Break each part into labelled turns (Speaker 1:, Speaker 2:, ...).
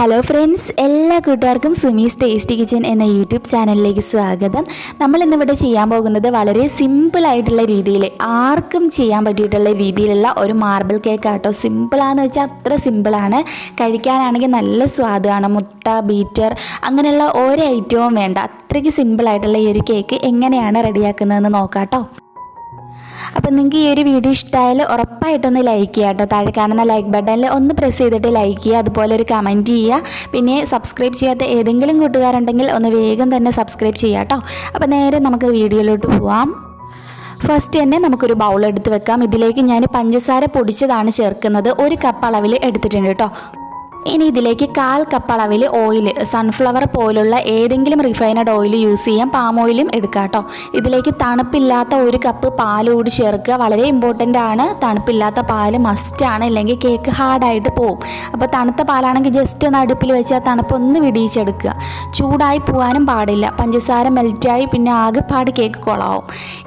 Speaker 1: Hello friends, എല്ലാ കൂട്ടുകാർക്കും Sumi's tasty kitchen എന്ന യൂട്യൂബ് ചാനലിലേക്ക് സ്വാഗതം. നമ്മൾ ഇന്നിവിടെ ചെയ്യാൻ പോകുന്നത് വളരെ സിമ്പിളായിട്ടുള്ള രീതിയിൽ ആർക്കും ചെയ്യാൻ പറ്റിയിട്ടുള്ള രീതിയിലുള്ള ഒരു മാർബിൾ കേക്ക് ആട്ടോ. സിമ്പിളാണെന്ന് വെച്ചാൽ അത്ര സിമ്പിളാണ്. കഴിക്കാനാണെങ്കിൽ നല്ല സ്വാദാണ്. മുട്ട, ബീറ്റർ അങ്ങനെയുള്ള ഓരോ ഐറ്റവും വേണ്ട, അത്രയ്ക്ക് സിമ്പിളായിട്ടുള്ള ഈ ഒരു കേക്ക് എങ്ങനെയാണ് റെഡിയാക്കുന്നതെന്ന് നോക്കാം കേട്ടോ. അപ്പോൾ നിങ്ങൾക്ക് ഈ ഒരു വീഡിയോ ഇഷ്ടമായാൽ ഉറപ്പായിട്ടൊന്ന് ലൈക്ക് ചെയ്യുക കേട്ടോ. താഴെ കാണുന്ന ലൈക്ക് ബട്ടണിൽ ഒന്ന് പ്രസ് ചെയ്തിട്ട് ലൈക്ക് ചെയ്യുക, അതുപോലെ ഒരു കമൻറ്റ് ചെയ്യുക. പിന്നെ സബ്സ്ക്രൈബ് ചെയ്യാത്ത ഏതെങ്കിലും കൂട്ടുകാരുണ്ടെങ്കിൽ ഒന്ന് വേഗം തന്നെ സബ്സ്ക്രൈബ് ചെയ്യുക കേട്ടോ. അപ്പോൾ നേരെ നമുക്ക് വീഡിയോയിലോട്ട് പോവാം. ഫസ്റ്റ് തന്നെ നമുക്കൊരു ബൗൾ എടുത്ത് വെക്കാം. ഇതിലേക്ക് ഞാൻ പഞ്ചസാര പൊടിച്ചതാണ് ചേർക്കുന്നത്. 1 കപ്പ് അളവിൽ എടുത്തിട്ടുണ്ട് കേട്ടോ. ഇനി ഇതിലേക്ക് 1/4 കപ്പ് അളവിൽ ഓയിൽ, സൺഫ്ലവർ പോലുള്ള ഏതെങ്കിലും റിഫൈനഡ് ഓയിൽ യൂസ് ചെയ്യാം, പാം ഓയിലും എടുക്കാം കേട്ടോ. ഇതിലേക്ക് തണുപ്പില്ലാത്ത 1 കപ്പ് പാൽ കൂടി ചേർക്കുക. വളരെ ഇമ്പോർട്ടൻ്റ് ആണ്, തണുപ്പില്ലാത്ത പാൽ മസ്റ്റാണ്, ഇല്ലെങ്കിൽ കേക്ക് ഹാർഡായിട്ട് പോവും. അപ്പോൾ തണുത്ത പാലാണെങ്കിൽ ജസ്റ്റ് ഒന്ന് അടുപ്പിൽ വെച്ച് ആ തണുപ്പൊന്ന് വിടിയിച്ചെടുക്കുക. ചൂടായി പോകാനും പാടില്ല. പഞ്ചസാര മെൽറ്റായി പിന്നെ ആകെപ്പാട് കേക്ക് കൊളാവും.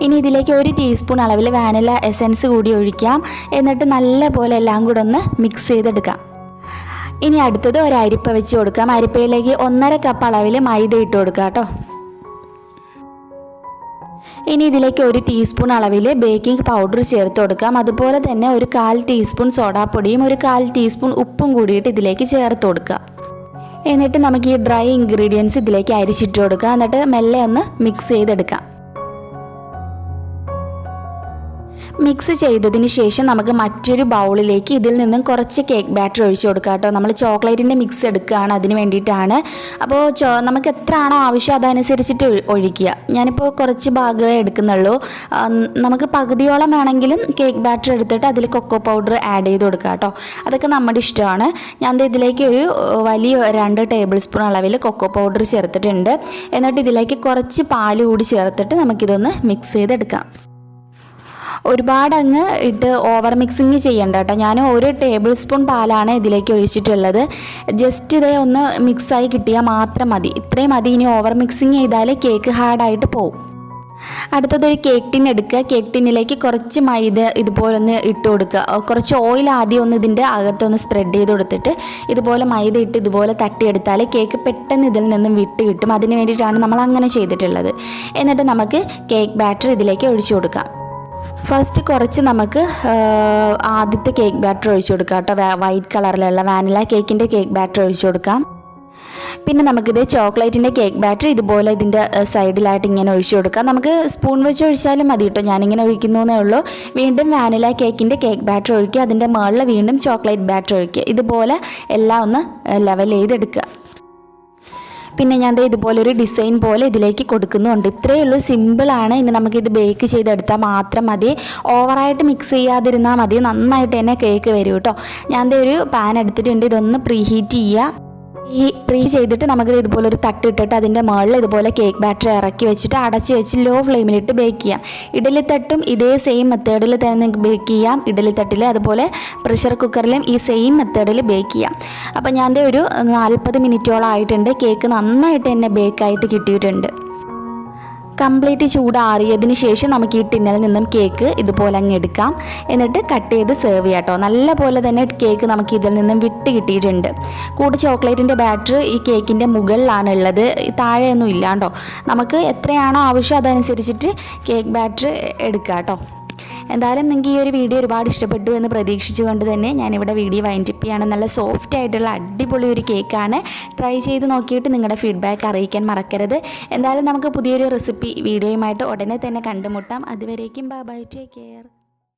Speaker 1: ഇനി ഇതിലേക്ക് 1 ടീസ്പൂൺ അളവിൽ വാനില എസൻസ് കൂടി ഒഴിക്കാം. എന്നിട്ട് നല്ലപോലെ എല്ലാം കൂടെ ഒന്ന് മിക്സ് ചെയ്തെടുക്കാം. ഇനി അടുത്തത് ഒരു അരിപ്പ വെച്ച് കൊടുക്കാം. അരിപ്പയിലേക്ക് 1/2 കപ്പ് അളവിൽ മൈദ ഇട്ട് കൊടുക്കാം കേട്ടോ. ഇനി ഇതിലേക്ക് 1 ടീസ്പൂൺ അളവിൽ ബേക്കിംഗ് പൗഡർ ചേർത്ത് കൊടുക്കാം. അതുപോലെ തന്നെ ഒരു 1/4 ടീസ്പൂൺ സോഡാപ്പൊടിയും ഒരു 1/4 ടീസ്പൂൺ ഉപ്പും കൂടിയിട്ട് ഇതിലേക്ക് ചേർത്ത് കൊടുക്കുക. എന്നിട്ട് നമുക്ക് ഈ ഡ്രൈ ഇൻഗ്രീഡിയൻസ് ഇതിലേക്ക് അരിച്ചിട്ട് കൊടുക്കുക. എന്നിട്ട് മെല്ലെ ഒന്ന് മിക്സ് ചെയ്തെടുക്കാം. മിക്സ് ചെയ്തതിന് ശേഷം നമുക്ക് മറ്റൊരു ബൗളിലേക്ക് ഇതിൽ നിന്നും കുറച്ച് കേക്ക് ബാറ്റർ ഒഴിച്ച് കൊടുക്കാം കേട്ടോ. നമ്മൾ ചോക്ലേറ്റിൻ്റെ മിക്സ് എടുക്കുകയാണ്, അതിന് വേണ്ടിയിട്ടാണ്. അപ്പോൾ നമുക്ക് എത്ര ആണോ ആവശ്യം അതനുസരിച്ചിട്ട് ഒഴിക്കുക. ഞാനിപ്പോൾ കുറച്ച് ഭാഗമേ എടുക്കുന്നുള്ളൂ. നമുക്ക് പകുതിയോളം വേണമെങ്കിലും കേക്ക് ബാറ്റർ എടുത്തിട്ട് അതിൽ കൊക്കോ പൗഡർ ആഡ് ചെയ്ത് കൊടുക്കുക കേട്ടോ. അതൊക്കെ നമ്മുടെ ഇഷ്ടമാണ്. ഞാൻ ഇതിലേക്ക് ഒരു വലിയ 2 ടേബിൾ സ്പൂൺ അളവിൽ കൊക്കോ പൗഡർ ചേർത്തിട്ടുണ്ട്. എന്നിട്ട് ഇതിലേക്ക് കുറച്ച് പാൽ കൂടി ചേർത്തിട്ട് നമുക്കിതൊന്ന് മിക്സ് ചെയ്തെടുക്കാം. ഒരുപാട് അങ്ങ് ഇട്ട് ഓവർ മിക്സിങ് ചെയ്യണ്ട കേട്ടോ. ഞാൻ 1 ടേബിൾ സ്പൂൺ പാലാണ് ഇതിലേക്ക് ഒഴിച്ചിട്ടുള്ളത്. ജസ്റ്റ് ഇതേ ഒന്ന് മിക്സായി കിട്ടിയാൽ മാത്രം മതി. ഇത്രയും മതി. ഇനി ഓവർ മിക്സിങ് ചെയ്താൽ കേക്ക് ഹാർഡായിട്ട് പോകും. അടുത്തതൊരു കേക്ക് ടിൻ എടുക്കുക. കേക്ക് ടിന്നിലേക്ക് കുറച്ച് മൈദ ഇതുപോലെ ഒന്ന് ഇട്ട് കൊടുക്കുക. കുറച്ച് ഓയിൽ ആദ്യം ഒന്ന് ഇതിൻ്റെ അകത്തൊന്ന് സ്പ്രെഡ് ചെയ്ത് കൊടുത്തിട്ട് ഇതുപോലെ മൈദ ഇട്ട് ഇതുപോലെ തട്ടിയെടുത്താൽ കേക്ക് പെട്ടെന്ന് ഇതിൽ നിന്നും വിട്ട് കിട്ടും. അതിന് വേണ്ടിയിട്ടാണ് നമ്മൾ അങ്ങനെ ചെയ്തിട്ടുള്ളത്. എന്നിട്ട് നമുക്ക് കേക്ക് ബാറ്റർ ഇതിലേക്ക് ഒഴിച്ചു കൊടുക്കാം. ഫസ്റ്റ് കുറച്ച് നമുക്ക് ആദ്യത്തെ കേക്ക് ബാറ്റർ ഒഴിച്ചു കൊടുക്കാം കേട്ടോ. വൈറ്റ് കളറിലുള്ള വാനില കേക്കിൻ്റെ കേക്ക് ബാറ്റർ ഒഴിച്ചു കൊടുക്കാം. പിന്നെ നമുക്കിത് ചോക്ലേറ്റിൻ്റെ കേക്ക് ബാറ്റർ ഇതുപോലെ ഇതിൻ്റെ സൈഡിലായിട്ട് ഇങ്ങനെ ഒഴിച്ചു കൊടുക്കാം. നമുക്ക് സ്പൂൺ വെച്ച് ഒഴിച്ചാലും മതി കേട്ടോ. ഞാനിങ്ങനെ ഒഴിക്കുന്നേ ഉള്ളൂ. വീണ്ടും വാനില കേക്കിൻ്റെ കേക്ക് ബാറ്റർ ഒഴിക്കുക. അതിൻ്റെ മുകളിൽ വീണ്ടും ചോക്ലേറ്റ് ബാറ്റർ ഒഴിക്കുക. ഇതുപോലെ എല്ലാം ഒന്ന് ലെവൽ ചെയ്തെടുക്കുക. പിന്നെ ഞാൻ ഇതുപോലെ ഒരു ഡിസൈൻ പോലെ ഇതിലേക്ക് കൊടുക്കുന്നുണ്ട്. ഇത്രയേ ഉള്ളൂ, സിമ്പിളാണ്. ഇനി നമുക്കിത് ബേക്ക് ചെയ്തെടുത്താൽ മാത്രം മതി. ഓവറായിട്ട് മിക്സ് ചെയ്യാതിരുന്നാൽ മതി. നന്നായിട്ട് തന്നെ കേക്ക് വരും കേട്ടോ. ഞാൻ ഒരു പാൻ എടുത്തിട്ടുണ്ട്. ഇതൊന്ന് പ്രീഹീറ്റ് ചെയ്യുക. ഈ പ്രീ ചെയ്തിട്ട് നമുക്ക് ഇതുപോലെ ഒരു തട്ടിട്ടിട്ട് അതിൻ്റെ മുകളിൽ ഇതുപോലെ കേക്ക് ബാറ്റർ ഇറക്കി വെച്ചിട്ട് അടച്ച് വെച്ച് ലോ ഫ്ലെയിമിലിട്ട് ബേക്ക് ചെയ്യാം. ഇഡലിത്തട്ടും ഇതേ സെയിം മെത്തേഡിൽ തന്നെ നിങ്ങൾക്ക് ബേക്ക് ചെയ്യാം. ഇഡലിത്തട്ടിൽ അതുപോലെ പ്രഷർ കുക്കറിലും ഈ സെയിം മെത്തേഡിൽ ബേക്ക് ചെയ്യാം. അപ്പോൾ ഞാൻ ഒരു 40 മിനിറ്റോളം ആയിട്ടുണ്ട്. കേക്ക് നന്നായിട്ട് തന്നെ ബേക്കായിട്ട് കിട്ടിയിട്ടുണ്ട്. കംപ്ലീറ്റ് ചൂടാറിയതിന് ശേഷം നമുക്ക് ഈ ടിന്നിൽ നിന്നും കേക്ക് ഇതുപോലെ അങ്ങ് എടുക്കാം. എന്നിട്ട് കട്ട് ചെയ്ത് സെർവ് ചെയ്യാം കേട്ടോ. നല്ല പോലെ തന്നെ കേക്ക് നമുക്ക് ഇതിൽ നിന്നും വിട്ട് കിട്ടിയിട്ടുണ്ട്. കൂടെ ചോക്ലേറ്റിൻ്റെ ബാറ്റർ ഈ കേക്കിൻ്റെ മുകളിലാണ് ഉള്ളത്, താഴെയൊന്നും ഇല്ലാണ്ടോ. നമുക്ക് എത്രയാണോ ആവശ്യം അതനുസരിച്ചിട്ട് കേക്ക് ബാറ്റർ എടുക്കാം കേട്ടോ. എന്തായാലും നിങ്ങൾക്ക് ഈ ഒരു വീഡിയോ ഒരുപാട് ഇഷ്ടപ്പെട്ടു എന്ന് പ്രതീക്ഷിച്ചുകൊണ്ട് തന്നെ ഞാനിവിടെ വീഡിയോ വൈൻഡപ്പ് ചെയ്യാണ്. നല്ല സോഫ്റ്റ് ആയിട്ടുള്ള അടിപൊളി ഒരു കേക്കാണ്. ട്രൈ ചെയ്ത് നോക്കിയിട്ട് നിങ്ങളുടെ ഫീഡ്ബാക്ക് അറിയിക്കാൻ മറക്കരുത്. എന്തായാലും നമുക്ക് പുതിയൊരു റെസിപ്പി വീഡിയോയുമായിട്ട് ഉടനെ തന്നെ കണ്ടുമുട്ടാം. അതുവരേക്കും ബൈ ബൈ, ടേക്ക് കെയർ.